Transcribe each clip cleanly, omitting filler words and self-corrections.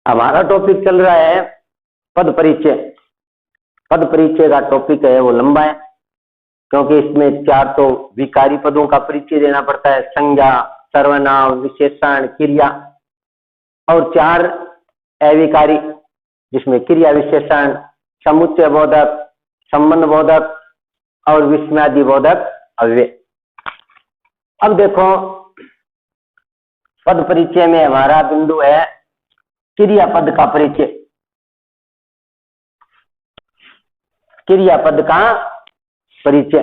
हमारा टॉपिक चल रहा है पद परिचय। पद परिचय का टॉपिक है वो लंबा है, क्योंकि इसमें 4 तो विकारी पदों का परिचय देना पड़ता है, संज्ञा, सर्वनाम, विशेषण, क्रिया, और 4 अविकारी, जिसमें क्रिया विशेषण, समुच्चय बोधक, संबंध बोधक और विस्मयादि बोधक अव्यय। अब देखो, पद परिचय में हमारा बिंदु है क्रियापद का परिचय। क्रियापद का परिचय,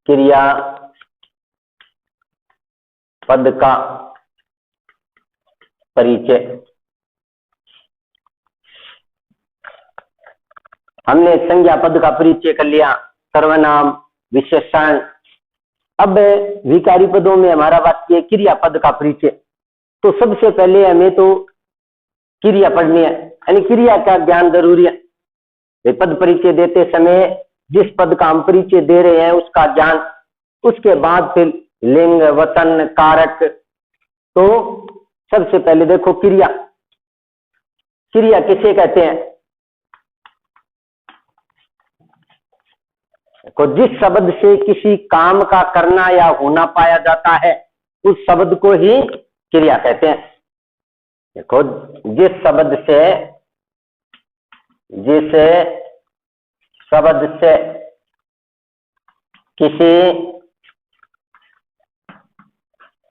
क्रिया पद का परिचय। हमने संज्ञा पद का परिचय कर लिया, सर्वनाम, विशेषण। अब विकारी पदों में हमारा वाक्य है क्रियापद का परिचय। तो सबसे पहले हमें तो क्रिया पढ़नी है, यानी क्रिया का ज्ञान जरूरी है। पद परिचय देते समय जिस पद का हम परिचय दे रहे हैं उसका ज्ञान, उसके बाद फिर लिंग, वचन, कारक। तो सबसे पहले देखो क्रिया। क्रिया किसे कहते हैं? को जिस शब्द से किसी काम का करना या होना पाया जाता है उस शब्द को ही क्रिया कहते हैं। देखो, जिस शब्द से किसी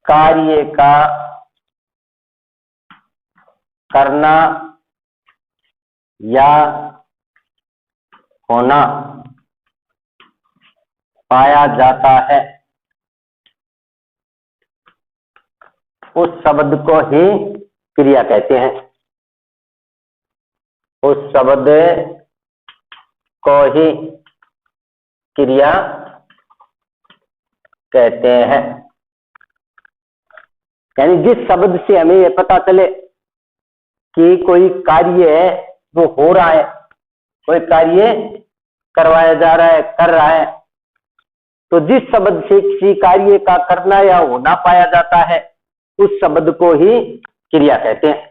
कार्य का करना या होना पाया जाता है उस शब्द को ही क्रिया कहते हैं। उस शब्द को ही क्रिया कहते हैं। यानी जिस शब्द से हमें यह पता चले कि कोई कार्य है वो हो रहा है, कोई कार्य करवाया जा रहा है, कर रहा है, तो जिस शब्द से किसी कार्य का करना या होना पाया जाता है उस शब्द को ही क्रिया कहते हैं।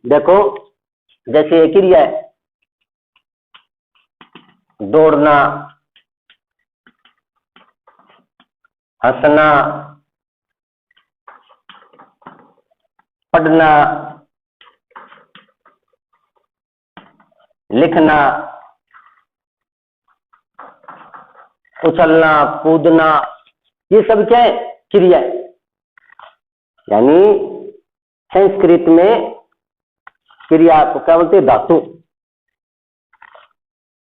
देखो, जैसे ये क्रिया है, दौड़ना, हंसना, पढ़ना, लिखना, उछलना, कूदना, ये सब क्या है? क्रिया है। यानी संस्कृत में क्रिया को क्या बोलते हैं? धातु।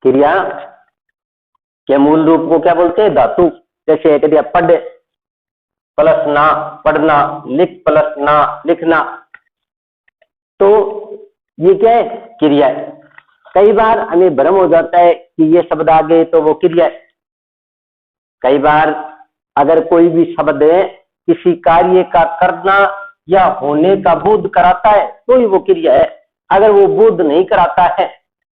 क्रिया के मूल रूप को क्या बोलते हैं? धातु। जैसे कह दिया पढ़ प्लस ना, पढ़ना, लिख प्लस ना, लिखना, तो ये क्या है? क्रिया है। कई बार हमें भ्रम हो जाता है कि ये शब्द आ गए तो वो क्रिया है। कई बार अगर कोई भी शब्द किसी कार्य का करना या होने का बोध कराता है तो ही वो क्रिया है। अगर वो बोध नहीं कराता है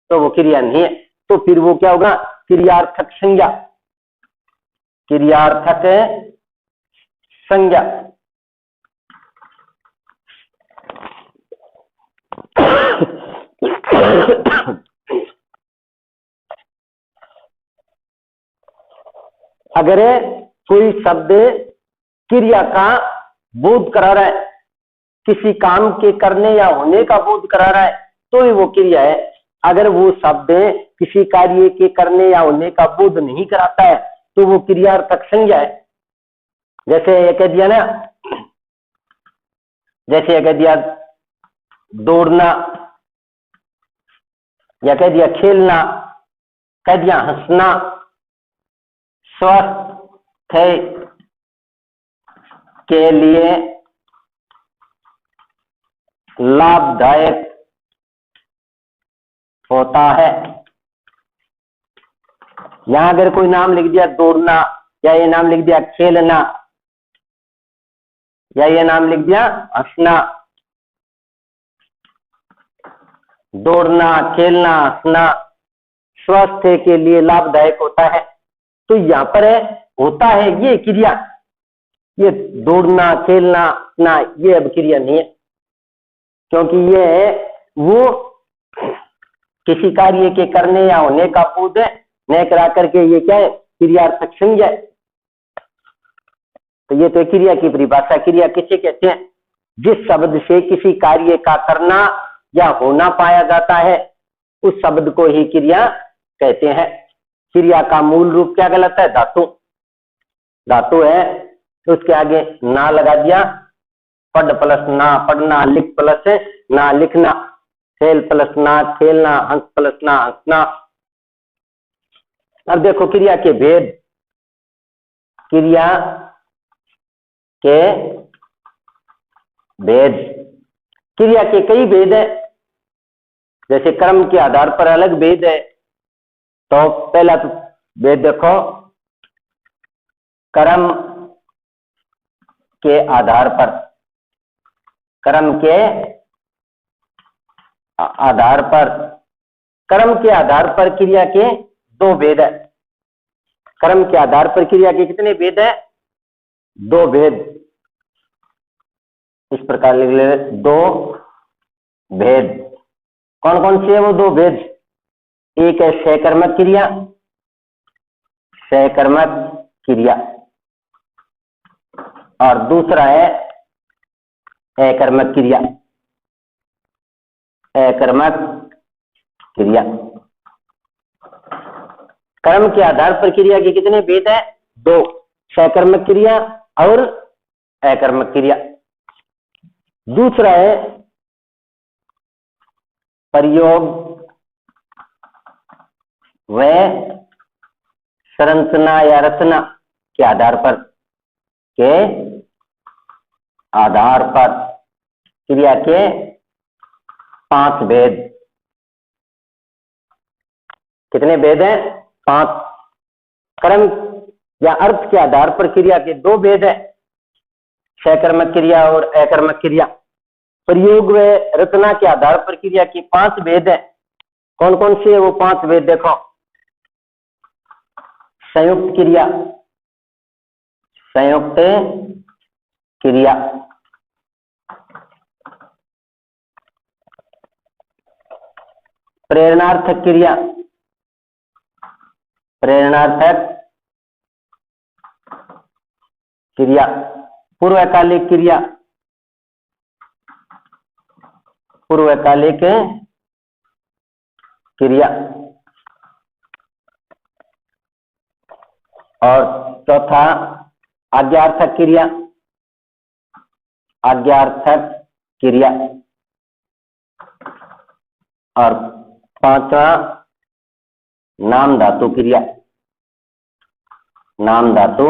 तो वो क्रिया नहीं है। तो फिर वो क्या होगा? क्रियार्थक संज्ञा। क्रियार्थक संज्ञा। अगर कोई शब्द क्रिया का बोध करा रहा है, किसी काम के करने या होने का बोध करा रहा है तो ही वो क्रिया है। अगर वो शब्द किसी कार्य के करने या होने का बोध नहीं कराता है तो वो क्रियार्थक संज्ञा है। जैसे ये कह दिया ना, जैसे ये कह दिया दौड़ना, या कह दिया खेलना, कह दिया हंसना, स्वास्थ्य के लिए लाभदायक होता है। यहां अगर कोई नाम लिख दिया दौड़ना, या ये नाम लिख दिया खेलना, या ये नाम लिख दिया हंसना, दौड़ना, खेलना, हंसना स्वास्थ्य के लिए लाभदायक होता है, तो यहां पर होता है ये क्रिया। ये दौड़ना खेलना ना, ये अब क्रिया नहीं है, क्योंकि ये वो किसी कार्य के करने या होने का पूर्व है, न करा करके ये क्या है, क्रियार्थक संज्ञा है। तो ये तो क्रिया की परिभाषा। क्रिया किसे कहते हैं? जिस शब्द से किसी कार्य का करना या होना पाया जाता है, उस शब्द को ही क्रिया कहते हैं। क्रिया का मूल रूप क्या कहलाता है? धातु। धातु है तो उसके आगे ना लगा दिया, पढ़ प्लस ना पढ़ना, लिख प्लस ना लिखना, खेल प्लस ना खेलना, हंस प्लस ना हंसना। अब देखो क्रिया के भेद। क्रिया के भेद, क्रिया के कई भेद है। जैसे कर्म के आधार पर अलग भेद है। तो पहला तो भेद देखो, कर्म के आधार पर, कर्म के आधार पर, कर्म के आधार पर क्रिया के दो भेद है। कर्म के आधार पर क्रिया के कितने भेद है? दो भेद। इस प्रकार लिख ले, दो भेद। कौन कौन से है वो दो भेद? एक है सहकर्मक क्रिया, सहकर्मक क्रिया, और दूसरा है अकर्मक क्रिया, अकर्मक क्रिया। कर्म के आधार पर क्रिया के कितने भेद है? दो, सहकर्मक क्रिया और अकर्मक क्रिया। दूसरा है प्रयोग व संरचना या रचना के आधार पर, के आधार पर क्रिया के पांच भेद। कितने भेद हैं? पांच। कर्म या अर्थ के आधार पर क्रिया के दो भेद है, सहकर्मक क्रिया और अकर्मक क्रिया। प्रयोग व रचना के आधार पर क्रिया के पांच भेद है। कौन कौन से है वो पांच भेद? देखो, संयुक्त क्रिया, संयुक्त क्रिया, प्रेरणार्थक क्रिया, प्रेरणार्थक क्रिया, पूर्वकालिक क्रिया, पूर्वकालिक क्रिया, और चौथा आज्ञार्थक क्रिया, आज्ञार्थक क्रिया, और पांचवा नाम धातु क्रिया, नाम धातु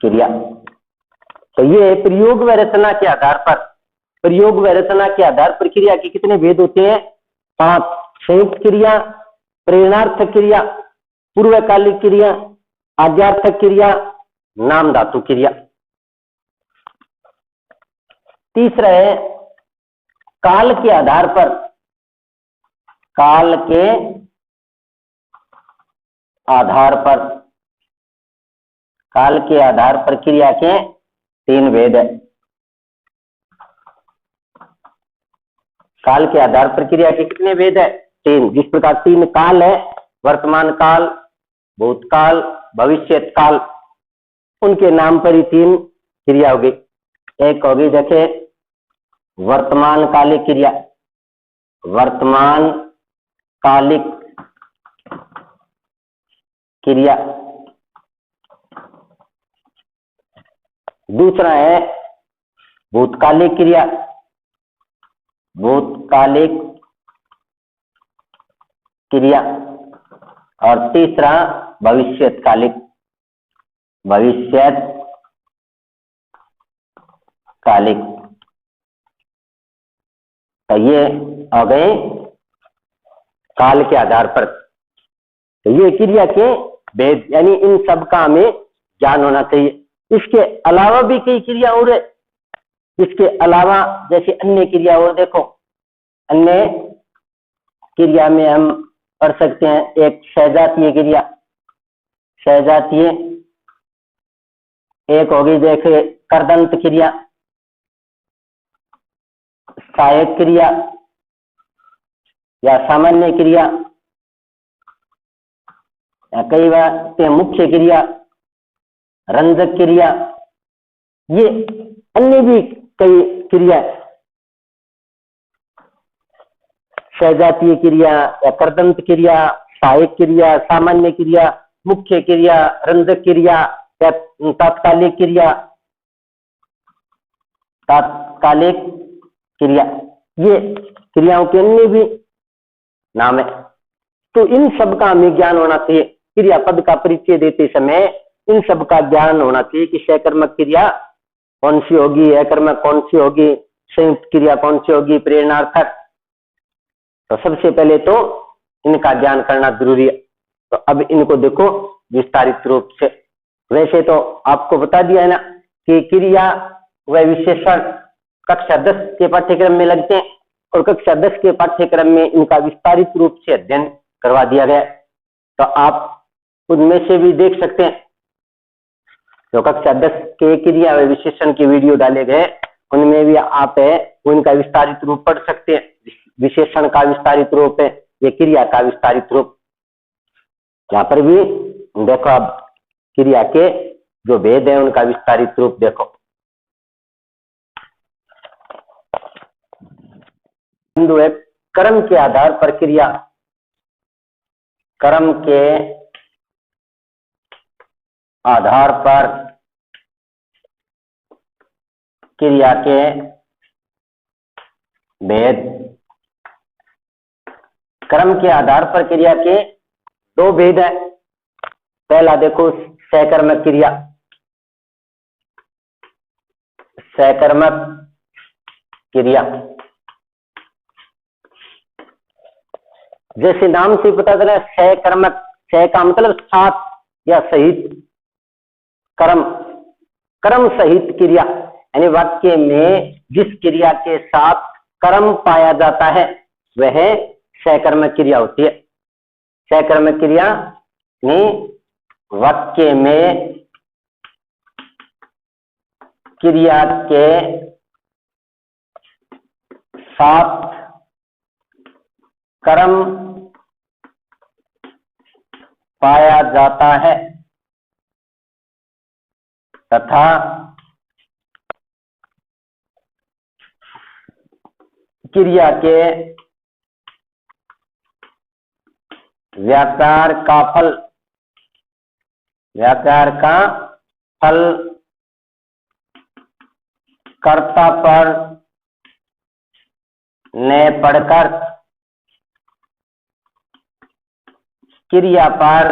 क्रिया। तो ये प्रयोग व रचना के आधार पर, प्रयोग व रचना के आधार पर क्रिया के कितने भेद होते हैं? पांच। संयुक्त क्रिया, प्रेरणार्थक क्रिया, पूर्वकालिक क्रिया, आज्ञार्थक क्रिया, नाम धातु क्रिया। तीसरा है काल के आधार पर, काल के आधार पर, काल के आधार पर क्रिया के तीन भेद है। काल के आधार पर क्रिया के कितने भेद है? तीन। जिस प्रकार तीन काल है, वर्तमान काल, भूतकाल, भविष्यत काल, उनके नाम पर ही तीन क्रिया होगी। एक होगी देखे वर्तमान कालिक क्रिया, वर्तमान कालिक क्रिया। दूसरा है भूतकालिक क्रिया, भूतकालिक क्रिया, और तीसरा भविष्यकालिक, भविष्यकालिक। तो ये आ गए काल के आधार पर। तो ये क्रिया के भेद, यानी इन सब का हमें ज्ञान होना चाहिए। इसके अलावा भी कई क्रिया और है। इसके अलावा जैसे अन्य क्रिया और देखो, अन्य क्रिया में हम पढ़ सकते हैं एक सहजातीय क्रिया, सहजातीय एक होगी देखिए कर्दंत क्रिया, सहायक क्रिया या सामान्य क्रिया, या कई बार मुख्य क्रिया, रंजक क्रिया, ये अन्य भी कई क्रिया, सहजातीय क्रिया या कर्दंत क्रिया, सहायक क्रिया, सामान्य क्रिया, मुख्य क्रिया, रंजक क्रिया या तात्कालिक क्रिया, तात्कालिक क्रिया, ये क्रियाओं के अन्य भी नाम है। तो इन सब का हमें ज्ञान होना चाहिए। क्रियापद का परिचय देते समय इन सब का ज्ञान होना चाहिए कि सकर्मक क्रिया कौन सी होगी, अकर्मक कौन सी होगी, संयुक्त क्रिया कौन सी होगी, प्रेरणार्थक। तो सबसे पहले तो इनका ज्ञान करना जरूरी है। तो अब इनको देखो विस्तारित रूप से। वैसे तो आपको बता दिया है ना कि क्रिया व विशेषण कक्षा 10 के पाठ्यक्रम में लगते हैं और कक्षा 10 के पाठ्यक्रम में इनका विस्तारित रूप से अध्ययन करवा दिया गया। तो आप उनमें से भी देख सकते हैं। जो कक्षा 10 के क्रिया व विशेषण के वीडियो डाले गए उनमें भी आप उनका विस्तारित रूप पढ़ सकते हैं। विशेषण का विस्तारित रूप है, ये क्रिया का विस्तारित रूप। यहाँ पर भी देखो अब क्रिया के जो भेद है उनका विस्तारित रूप देखो। बिंदु है कर्म के आधार पर क्रिया, कर्म के आधार पर क्रिया के भेद। कर्म के आधार पर क्रिया के दो भेद है। पहला देखो सकर्मक क्रिया। सकर्मक क्रिया जैसे नाम से पता चला, सकर्मक, स का मतलब साथ या सहित, कर्म, कर्म सहित क्रिया, यानी वाक्य में जिस क्रिया के साथ कर्म पाया जाता है वह सकर्मक क्रिया होती है। सकर्मक क्रिया वाक्य में क्रिया के साथ कर्म पाया जाता है तथा क्रिया के व्यापार का फल, व्यापार का फल कर्ता पर न पढ़कर क्रिया पर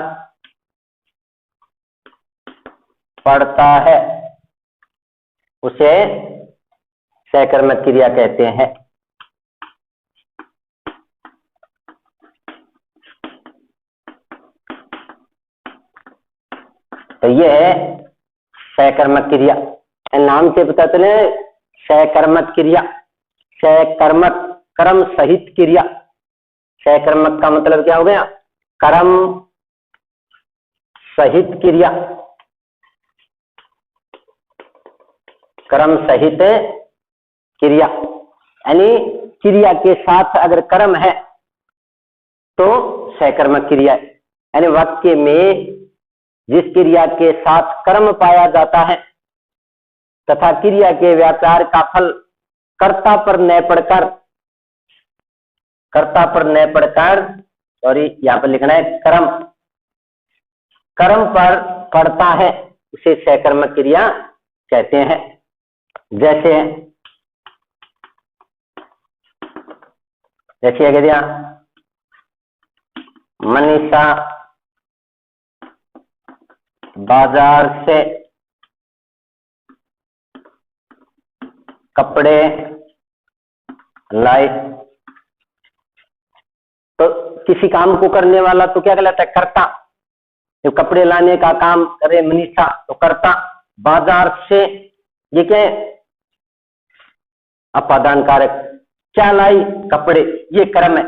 पड़ता है, उसे सकर्मक क्रिया कहते हैं। तो ये है सकर्मक क्रिया। नाम से पता चले सकर्मक क्रिया, सकर्मक कर्म सहित क्रिया। सकर्मक का मतलब क्या हो गया? कर्म सहित क्रिया, कर्म सहित क्रिया, यानी क्रिया के साथ अगर कर्म है तो सकर्मक क्रिया है। यानी वाक्य में जिस क्रिया के साथ कर्म पाया जाता है तथा क्रिया के व्यापार का फल कर्ता पर न पड़कर, कर्ता पर न पड़कर, सॉरी यहां पर लिखना है कर्म, कर्म पर पड़ता है, उसे सकर्मक क्रिया कहते हैं। जैसे देखिए कह दिया मनीषा बाजार से कपड़े लाई। तो किसी काम को करने वाला तो क्या कहलाता है? कर्ता। तो कपड़े लाने का काम करे मनीषा तो कर्ता। बाजार से ये क्या है? अपादान कारक। क्या लाई? कपड़े, ये कर्म है।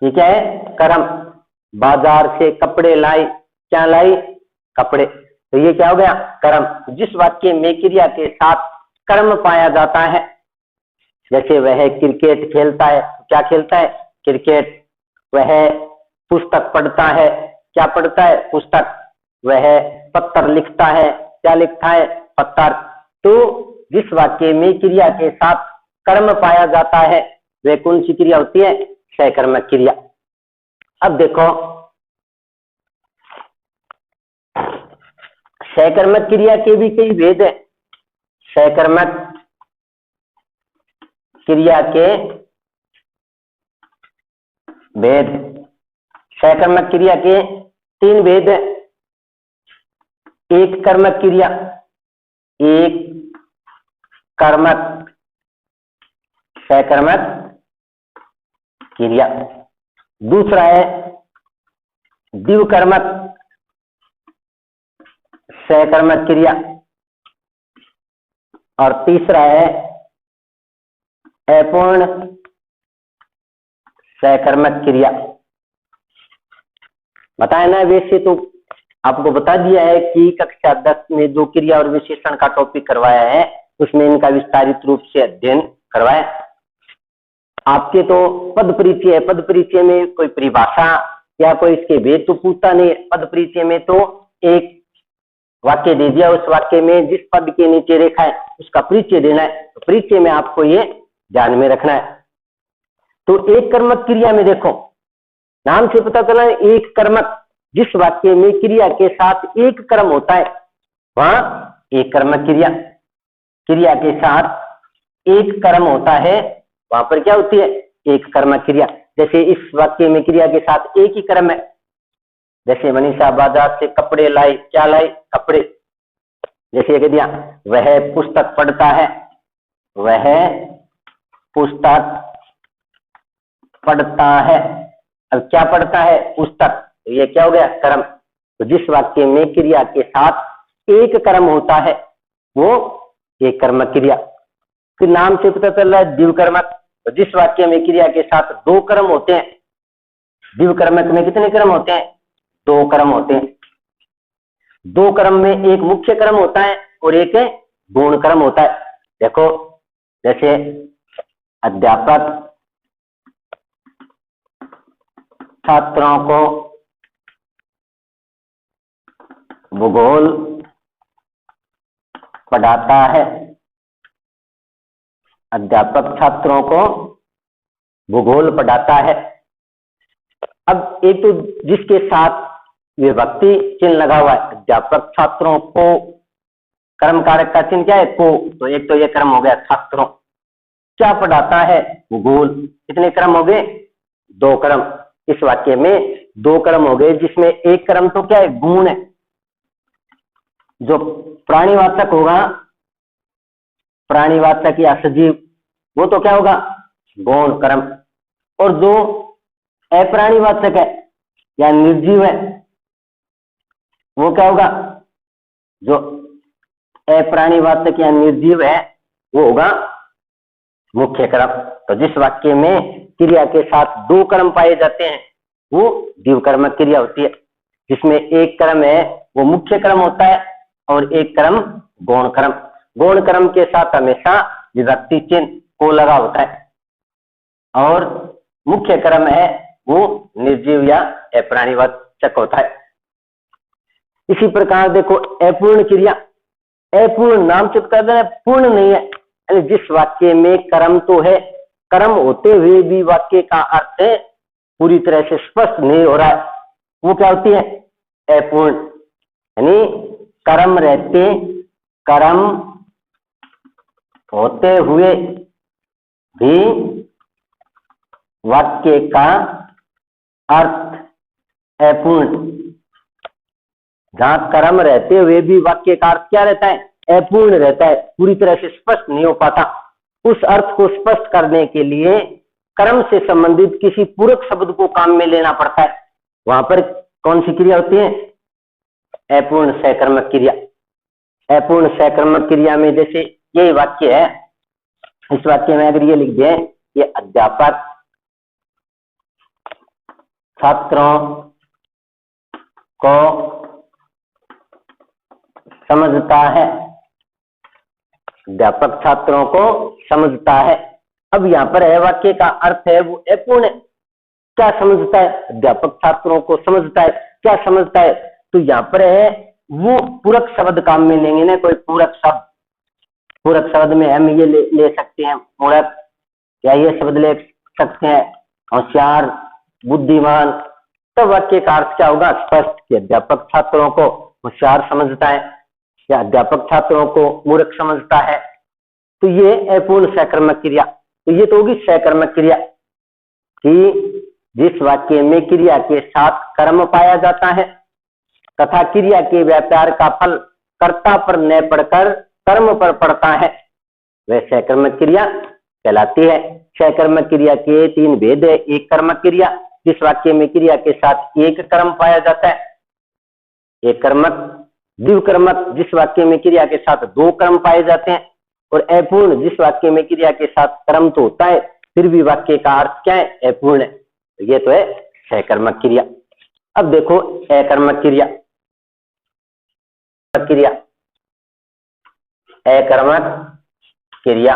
ये क्या है? कर्म। बाजार से कपड़े लाई, क्या लाई? कपड़े। तो ये क्या हो गया, कर्म। जिस वाक्य में क्रिया के साथ कर्म पाया जाता है, जैसे वह क्रिकेट खेलता है, क्या खेलता है, क्रिकेट। वह पुस्तक पढ़ता है, क्या पढ़ता है, पुस्तक। वह पत्र लिखता है, क्या लिखता है, पत्र। तो जिस वाक्य में क्रिया के साथ कर्म पाया जाता है वह कौन सी क्रिया होती है, सहकर्मक क्रिया। अब देखो, सहकर्मक क्रिया के भी कई भेद है। सहकर्मक क्रिया के भेद, सहकर्मक क्रिया के 3 भेद है। एक कर्मक क्रिया, एक कर्मक सहकर्मक क्रिया। दूसरा है द्विकर्मक सहकर्मक क्रिया। और तीसरा है अपूर्ण सहकर्मक क्रिया। बताया ना, वैसे तो आपको बता दिया है कि कक्षा 10 में जो क्रिया और विशेषण का टॉपिक करवाया है उसमें इनका विस्तारित रूप से अध्ययन करवाया। आपके तो पद परिचय है, पद परिचय में कोई परिभाषा या कोई इसके भेद तो पूछता नहीं। पद परिचय में तो एक वाक्य दे दिया, उस वाक्य में जिस पद के नीचे रेखा है उसका परिचय देना है। तो परिचय में आपको ये ध्यान में रखना है। तो एक कर्मक क्रिया में देखो, नाम से पता चला एक कर्मक, जिस वाक्य में क्रिया के साथ एक कर्म होता है वहां एक कर्मक क्रिया। क्रिया के साथ एक कर्म होता है वहां पर क्या होती है, एक कर्मक क्रिया। जैसे इस वाक्य में क्रिया के साथ एक ही कर्म है, जैसे मनीषा बाजार से कपड़े लाई, क्या लाई, कपड़े। जैसे कह दिया वह पुस्तक पढ़ता है, वह पुस्तक पढ़ता है। अब क्या पढ़ता है, पुस्तक। तो ये क्या हो गया, कर्म। तो जिस वाक्य में क्रिया के साथ एक कर्म होता है वो एक कर्मक क्रिया। फिर नाम से पता चल रहा है द्विकर्मक। तो जिस वाक्य में क्रिया के साथ 2 कर्म होते हैं, द्विकर्मक में कितने कर्म होते हैं, 2 कर्म होते हैं। 2 कर्म में एक मुख्य कर्म होता है और एक गौण कर्म होता है। देखो, जैसे अध्यापक छात्रों को भूगोल पढ़ाता है, अध्यापक छात्रों को भूगोल पढ़ाता है। अब एक तो जिसके साथ विभक्ति चिन्ह लगा हुआ है, अध्यापक छात्रों को, कर्म कारक का चिन्ह क्या है, को। तो एक तो ये कर्म हो गया छात्रों। क्या पढ़ाता है, भूगोल। कितने कर्म हो गए, 2 कर्म। इस वाक्य में 2 कर्म हो गए, जिसमें एक कर्म तो क्या है, गुण है। जो प्राणीवाचक होगा, प्राणीवाचक या सजीव, वो तो क्या होगा, गौण कर्म। और जो अप्राणीवाचक है या निर्जीव है वो क्या होगा, जो अप्राणीवाचक या निर्जीव है वो होगा मुख्य कर्म। तो जिस वाक्य में क्रिया के साथ 2 कर्म पाए जाते हैं वो द्विकर्मक क्रिया होती है, जिसमें एक कर्म है वो मुख्य कर्म होता है और एक कर्म गौण कर्म। गौण कर्म के साथ हमेशा विभक्ति चिन्ह को लगा होता है और मुख्य कर्म है वो निर्जीव या अप्राणीवाचक होता है। इसी प्रकार देखो अपूर्ण क्रिया। अपूर्ण नाम से कह देना पूर्ण नहीं है, यानी जिस वाक्य में कर्म तो है, कर्म होते हुए भी वाक्य का अर्थ पूरी तरह से स्पष्ट नहीं हो रहा है, वो क्या होती है, अपूर्ण। यानी कर्म रहते, कर्म होते हुए भी वाक्य का अर्थ अपूर्ण। जहां कर्म रहते हुए भी वाक्य का अर्थ क्या रहता है, अपूर्ण रहता है, पूरी तरह से स्पष्ट नहीं हो पाता। उस अर्थ को स्पष्ट करने के लिए कर्म से संबंधित किसी पूरक शब्द को काम में लेना पड़ता है। वहां पर कौन सी क्रिया होती है, अपूर्ण सहकर्मक क्रिया। अपूर्ण सहकर्मक क्रिया में जैसे यही वाक्य है, इस वाक्य में अगर ये लिख दिए, ये अध्यापक छात्रों को समझता है, अध्यापक छात्रों को समझता है। अब यहाँ पर है वाक्य का अर्थ है वो अपूर्ण। क्या समझता है? अध्यापक छात्रों को समझता है। क्या समझता है? तो यहाँ पर है वो पूरक शब्द काम में लेंगे ना, कोई पूरक शब्द। पूरक शब्द में हम ये ले सकते हैं मूढ़क, या ये शब्द ले सकते हैं होशियार, बुद्धिमान। तो वाक्य का अर्थ क्या होगा? स्पष्ट कि अध्यापक छात्रों को होशियार समझता है या अध्यापक छात्रों को मूर्ख समझता है। तो ये अपूर्ण सकर्मक क्रिया। तो ये तो होगी सकर्मक क्रिया कि जिस वाक्य में क्रिया के साथ कर्म पाया जाता है तथा क्रिया के व्यापार का फल कर्ता पर न पड़कर कर्म पर पड़ता है, वह सकर्मक क्रिया कहलाती है। सकर्मक क्रिया के तीन भेद है। एक कर्मक क्रिया, जिस वाक्य में क्रिया के साथ एक कर्म पाया जाता है, एक कर्मक। द्विकर्मक, जिस वाक्य में क्रिया के साथ दो कर्म पाए जाते हैं। और अपूर्ण, जिस वाक्य में क्रिया के साथ कर्म तो होता है फिर भी वाक्य का अर्थ क्या है? अपूर्ण है। ये तो है सकर्मक क्रिया। अब देखो अकर्मक क्रिया। क्रिया अकर्मक क्रिया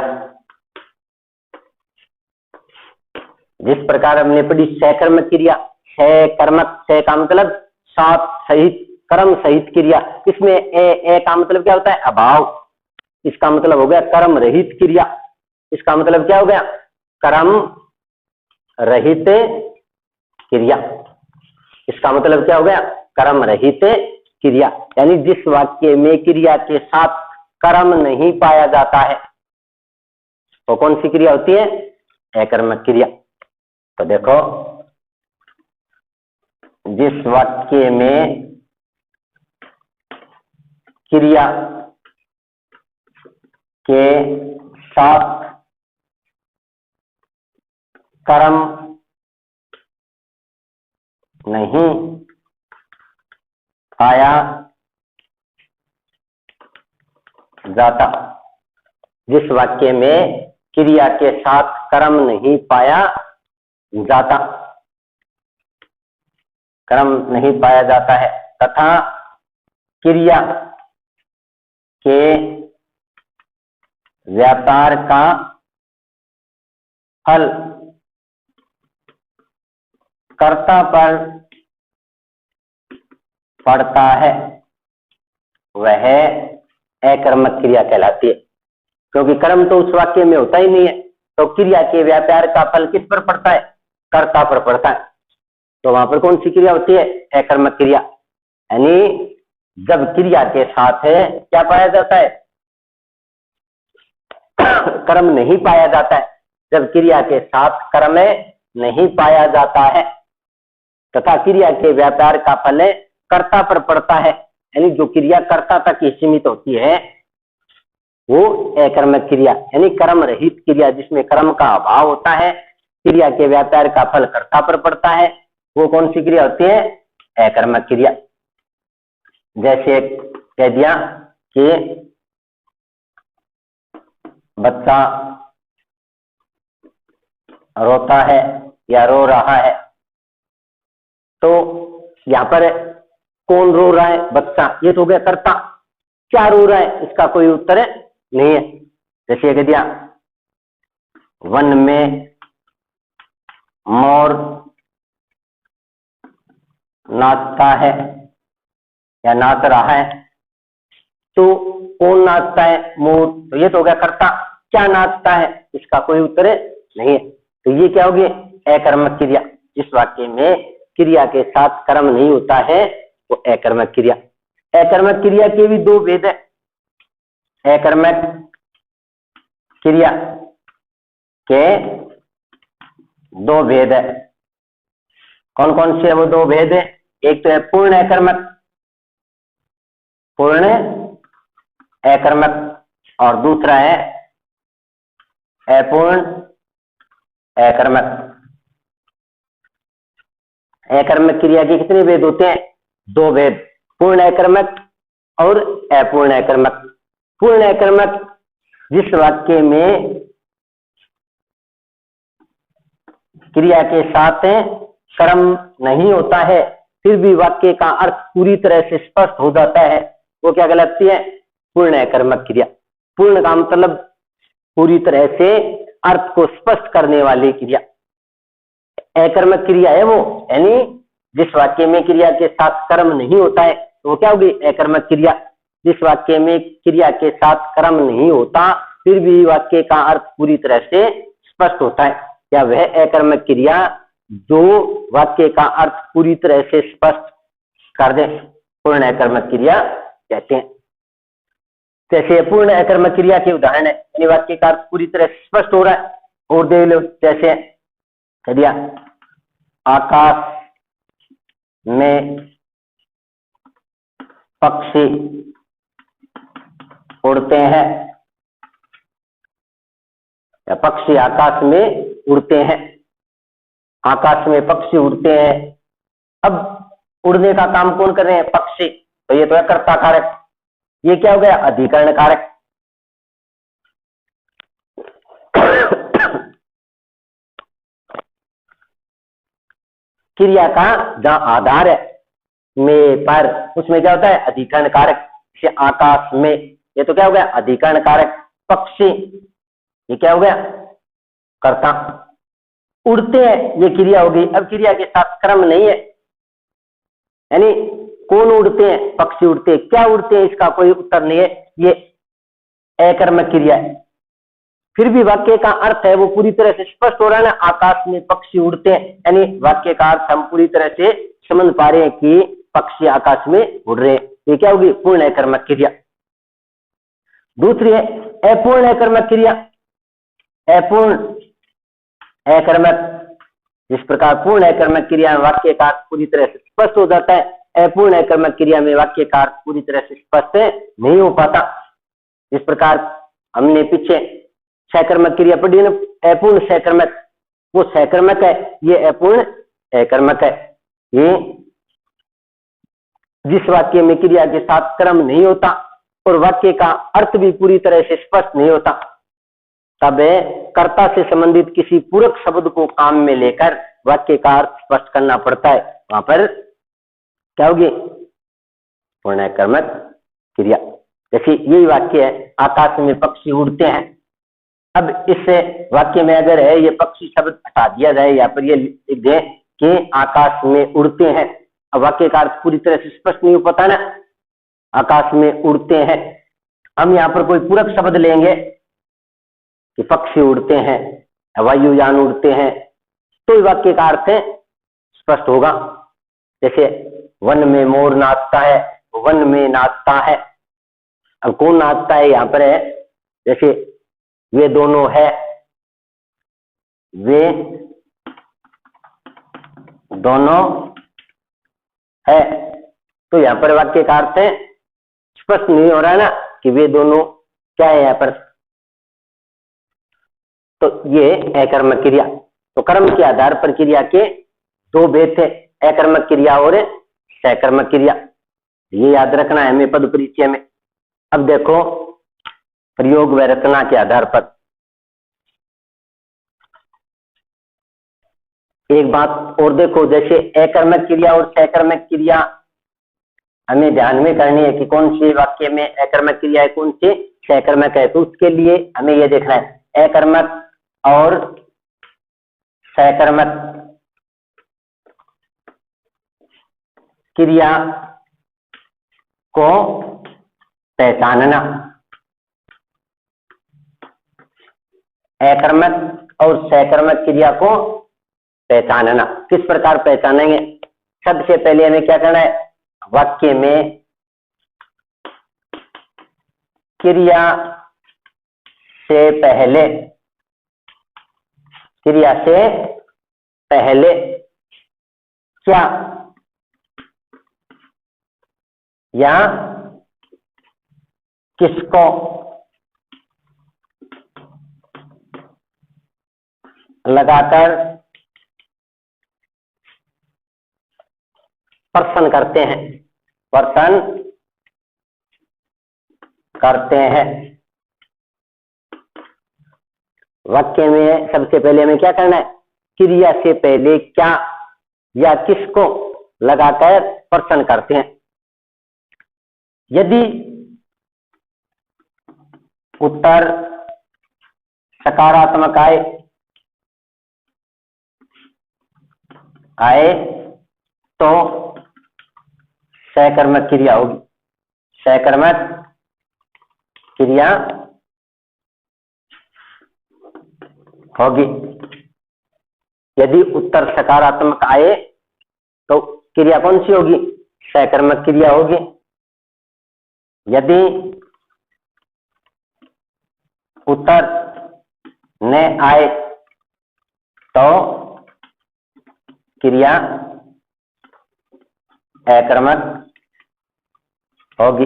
जिस प्रकार हमने पढ़ी सकर्मक क्रिया, सकर्मक, से का मतलब साथ सहित, कर्म सहित क्रिया। इसमें ए का मतलब क्या होता है? अभाव। इसका मतलब हो गया कर्म रहित क्रिया। इसका मतलब क्या हो गया? कर्म रहित क्रिया। इसका मतलब क्या हो गया? कर्म रहित क्रिया। यानी जिस वाक्य में क्रिया के साथ कर्म नहीं पाया जाता है वो कौन सी क्रिया होती है? अकर्मक क्रिया। तो देखो, जिस वाक्य में क्रिया के साथ कर्म नहीं पाया जाता, जिस वाक्य में क्रिया के साथ कर्म नहीं पाया जाता, कर्म नहीं पाया जाता है तथा क्रिया के व्यापार का फल कर्ता पर पड़ता है, वह अकर्मक क्रिया कहलाती है। क्योंकि कर्म तो उस वाक्य में होता ही नहीं है, तो क्रिया के व्यापार का फल किस पर पड़ता है? कर्ता पर पड़ता है। तो वहां पर कौन सी क्रिया होती है? अकर्मक क्रिया। यानी जब क्रिया के साथ है क्या पाया जाता है? कर्म नहीं पाया जाता है। जब क्रिया के साथ कर्म नहीं पाया जाता है तथा क्रिया के व्यापार का फल कर्ता पर पड़ता है, यानी जो क्रिया कर्ता तक ही सीमित होती है वो अकर्मक क्रिया, यानी कर्म रहित क्रिया जिसमें कर्म का अभाव होता है, क्रिया के व्यापार का फल कर्ता पर पड़ता है, वो कौन सी क्रिया होती है? अकर्मक क्रिया। जैसे कह दिया कि बच्चा रोता है या रो रहा है, तो यहाँ पर कौन रो रहा है? बच्चा। ये तो हो गया कर्ता। क्या रो रहा है? इसका कोई उत्तर नहीं है। जैसे कह दिया वन में मोर नाचता है या नाच रहा है, तो कौन नाचता है? मोर। तो ये तो हो गया कर्ता। क्या नाचता है? इसका कोई उत्तर नहीं है। तो ये क्या होगी? अकर्मक क्रिया। जिस वाक्य में क्रिया के साथ कर्म नहीं होता है वो अकर्मक क्रिया। अकर्मक क्रिया के भी दो भेद है। अकर्मक क्रिया के दो भेद है। कौन कौन से वो दो भेद है? एक तो है पूर्ण अकर्मक, पूर्ण अकर्मक, और दूसरा है अपूर्ण अकर्मक। अकर्मक क्रिया के कितने भेद होते हैं? दो भेद, पूर्ण अकर्मक और अपूर्ण अकर्मक। पूर्ण अकर्मक जिस वाक्य में क्रिया के साथ कर्म नहीं होता है फिर भी वाक्य का अर्थ पूरी तरह से स्पष्ट हो जाता है, वो क्या कहलाती है? पूर्ण अकर्मक क्रिया। पूर्ण का मतलब पूरी तरह से अर्थ को स्पष्ट करने वाली क्रिया। अकर्मक क्रिया है वो, यानी जिस वाक्य में क्रिया के साथ कर्म नहीं होता है तो वो क्या होगी? अकर्मक क्रिया। जिस वाक्य में क्रिया के साथ कर्म नहीं होता फिर भी वाक्य का अर्थ पूरी तरह से स्पष्ट होता है, क्या वह अकर्मक क्रिया जो वाक्य का अर्थ पूरी तरह से स्पष्ट कर दे, पूर्ण अकर्मक क्रिया कहते हैं। जैसे पूर्ण अकर्मक क्रिया के उदाहरण है, यानी वाक्य का अर्थ पूरी तरह से स्पष्ट हो रहा है। और देख लो, जैसे कह दिया आकाश में पक्षी उड़ते हैं, या पक्षी आकाश में उड़ते हैं। आकाश में पक्षी उड़ते हैं। अब उड़ने का काम कौन कर रहे हैं? पक्षी। तो ये तो है कर्ता कारक। ये क्या हो गया? अधिकरण कारक। क्रिया का जहां आधार है में पर, उसमें क्या होता है? अधिकरण कारक। जैसे आकाश में, ये तो क्या हो गया? अधिकरण कारक। पक्षी, ये क्या हो गया? कर्ता। उड़ते हैं, ये क्रिया होगी। अब क्रिया के साथ कर्म नहीं है, यानी कौन उड़ते हैं? पक्षी उड़ते हैं। क्या उड़ते हैं? इसका कोई उत्तर नहीं है, ये अकर्मक क्रिया है। फिर भी वाक्य का अर्थ है वो पूरी तरह से स्पष्ट हो रहा है ना, आकाश में पक्षी उड़ते हैं, यानी वाक्य का अर्थ हम पूरी तरह से समझ पा रहे हैं कि पक्षी आकाश में उड़ रहे हैं। ये क्या होगी? पूर्ण अकर्मक क्रिया। दूसरी है अपूर्ण अकर्मक क्रिया। अपूर्ण अकर्मक, जिस प्रकार पूर्ण अकर्मक क्रिया में वाक्य का अर्थ पूरी तरह से स्पष्ट हो जाता है, अपूर्ण अकर्मक क्रिया में वाक्य का अर्थ पूरी तरह से स्पष्ट नहीं हो पाता। इस प्रकार हमने पीछे सकर्मक क्रिया पढ़ी ना, अपूर्ण सकर्मक, वो सकर्मक है, ये अपूर्ण अकर्मक है। ये जिस वाक्य में क्रिया के साथ कर्म नहीं होता और वाक्य का अर्थ भी पूरी तरह से स्पष्ट नहीं होता, तब कर्ता से संबंधित किसी पूरक शब्द को काम में लेकर वाक्य का अर्थ स्पष्ट करना पड़ता है। वहां पर क्या होगी? पूर्ण अकर्मक क्रिया। जैसे यही वाक्य है, आकाश में पक्षी उड़ते हैं। अब इस वाक्य में अगर है ये पक्षी शब्द हटा दिया जाए, या पर ये लिख दे कि आकाश में उड़ते हैं, अब वाक्य का अर्थ पूरी तरह से स्पष्ट नहीं हो पाता ना, आकाश में उड़ते हैं। हम यहाँ पर कोई पूरक शब्द लेंगे कि पक्षी उड़ते हैं, वायुयान उड़ते हैं, तो वाक्य का अर्थ स्पष्ट होगा। जैसे वन में मोर नाचता है, वन में नाचता है। अब कौन नाचता है? यहाँ पर है जैसे वे दोनों है, वे दोनों है, तो यहाँ पर वाक्य का अर्थ स्पष्ट नहीं हो रहा है ना कि वे दोनों क्या है यहाँ पर। तो ये अकर्मक क्रिया। तो कर्म के आधार पर क्रिया के दो भेद थे, अकर्मक क्रिया और सकर्मक क्रिया। ये याद रखना है हमें पद परिचय में। अब देखो प्रयोग व रचना के आधार पर एक बात और देखो, जैसे अकर्मक क्रिया और सकर्मक क्रिया हमें ध्यान में करनी है कि कौन सी वाक्य में अकर्मक क्रिया है, कौन सी सकर्मक है। तो उसके लिए हमें यह देखना है अकर्मक और सकर्मक क्रिया को पहचानना। अकर्मक और सकर्मक क्रिया को पहचानना किस प्रकार पहचानेंगे? सबसे पहले हमें क्या करना है? वाक्य में क्रिया से पहले, क्रिया से पहले क्या या किसको लगाकर प्रश्न करते हैं, प्रश्न करते हैं। वाक्य में सबसे पहले हमें क्या करना है? क्रिया से पहले क्या या किसको लगाकर प्रश्न करते हैं। यदि उत्तर सकारात्मक आए तो सकर्मक क्रिया होगी, सकर्मक क्रिया होगी। यदि उत्तर सकारात्मक आए तो क्रिया कौन सी होगी, सकर्मक क्रिया होगी। यदि उत्तर न आए तो क्रिया अकर्मक होगी।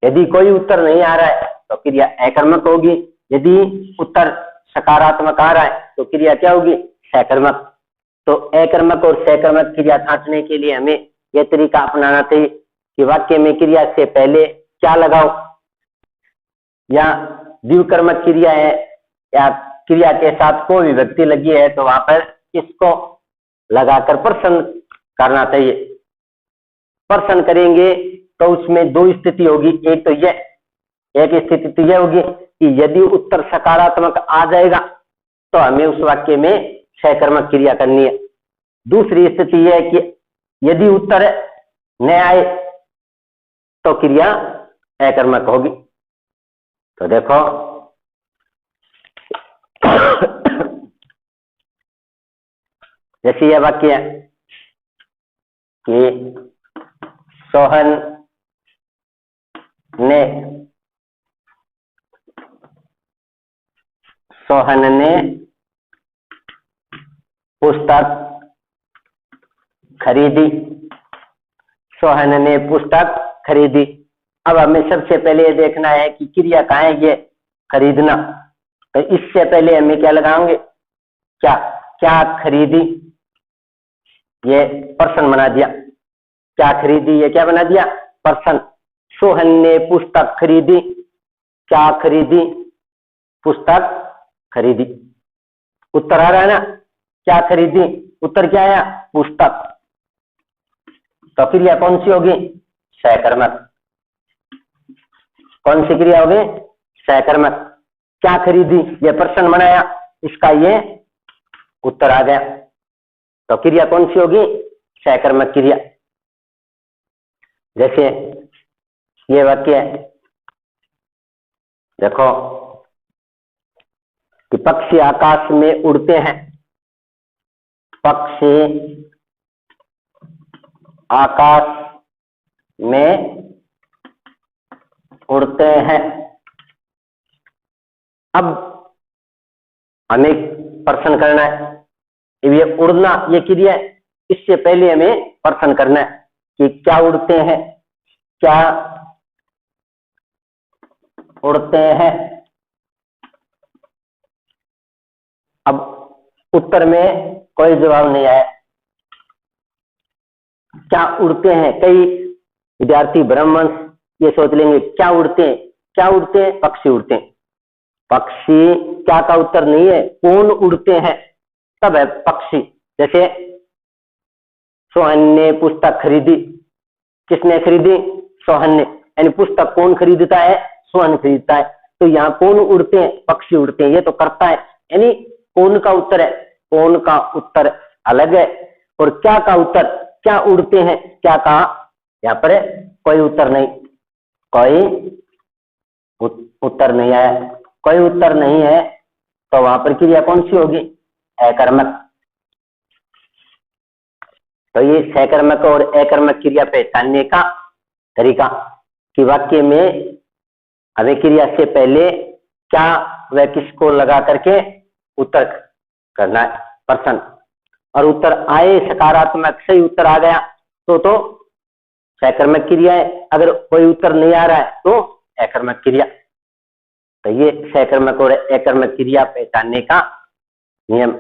यदि कोई उत्तर नहीं आ रहा है तो क्रिया अकर्मक होगी। यदि उत्तर सकारात्मक आ रहा है तो क्रिया क्या होगी, सकर्मक। तो अकर्मक और सकर्मक क्रिया छांटने के लिए हमें यह तरीका अपनाना चाहिए कि वाक्य में क्रिया से पहले क्या लगाओ, या द्विकर्मक क्रिया है या क्रिया के साथ कोई विभक्ति लगी है तो वहां पर इसको लगाकर प्रश्न करना चाहिए। प्रश्न करेंगे तो उसमें दो स्थिति होगी। एक तो यह, एक स्थिति तो यह होगी कि यदि उत्तर सकारात्मक आ जाएगा तो हमें उस वाक्य में सकर्मक क्रिया करनी है। दूसरी स्थिति यह है कि यदि उत्तर न आए तो क्रिया अकर्मक होगी। तो देखो जैसे यह वाक्य है कि सोहन ने पुस्तक खरीदी, सोहन ने पुस्तक खरीदी। अब हमें सबसे पहले ये देखना है कि क्रिया कहाँ है, ये खरीदना। तो इससे पहले हमें क्या लगाएंगे, क्या, क्या खरीदी, ये प्रश्न बना दिया। क्या खरीदी, ये क्या बना दिया, प्रश्न। सोहन ने पुस्तक खरीदी, क्या खरीदी, पुस्तक खरीदी। उत्तर आ रहा है ना, क्या खरीदी, उत्तर क्या आया, पुस्तक। तो क्रिया कौन सी होगी, सकर्मक। कौन सी क्रिया होगी, सकर्मक। क्या खरीदी, ये प्रश्न बनाया, इसका ये उत्तर आ गया। तो क्रिया कौन सी होगी, सकर्मक क्रिया। जैसे ये वाक्य है, देखो कि पक्षी आकाश में उड़ते हैं, पक्षी आकाश में उड़ते हैं। अब हमें प्रश्न करना है, ये उड़ना ये क्रिया है, इससे पहले हमें प्रश्न करना है कि क्या उड़ते हैं, क्या उड़ते हैं। अब उत्तर में कोई जवाब नहीं आया, क्या उड़ते हैं। कई विद्यार्थी ब्रह्मवंश ये सोच लेंगे क्या उड़ते हैं, क्या उड़ते हैं, पक्षी उड़ते हैं। पक्षी क्या का उत्तर नहीं है, कौन उड़ते हैं तब है पक्षी। जैसे सोहन ने पुस्तक खरीदी, किसने खरीदी, सोहन ने, यानी पुस्तक कौन खरीदता है, सोहन खरीदता है। तो यहाँ कौन उड़ते हैं, पक्षी उड़ते हैं, ये तो करता है, यानी कौन का उत्तर है, कौन का उत्तर अलग है। और क्या का उत्तर, क्या उड़ते हैं, क्या का यहाँ पर कोई उत्तर नहीं, कोई उत्तर नहीं आया, कोई उत्तर नहीं है। तो वहां पर क्रिया कौन सी होगी, अकर्मक। तो ये सकर्मक और अकर्मक क्रिया पहचानने का तरीका कि वाक्य में हमें क्रिया से पहले क्या व किसको लगा करके उत्तर करना है, प्रश्न। और उत्तर आए सकारात्मक, सही उत्तर आ गया तो सकर्मक क्रिया है। अगर कोई उत्तर नहीं आ रहा है तो अकर्मक क्रिया। तो ये सकर्मक और अकर्मक क्रिया पहचानने का नियम।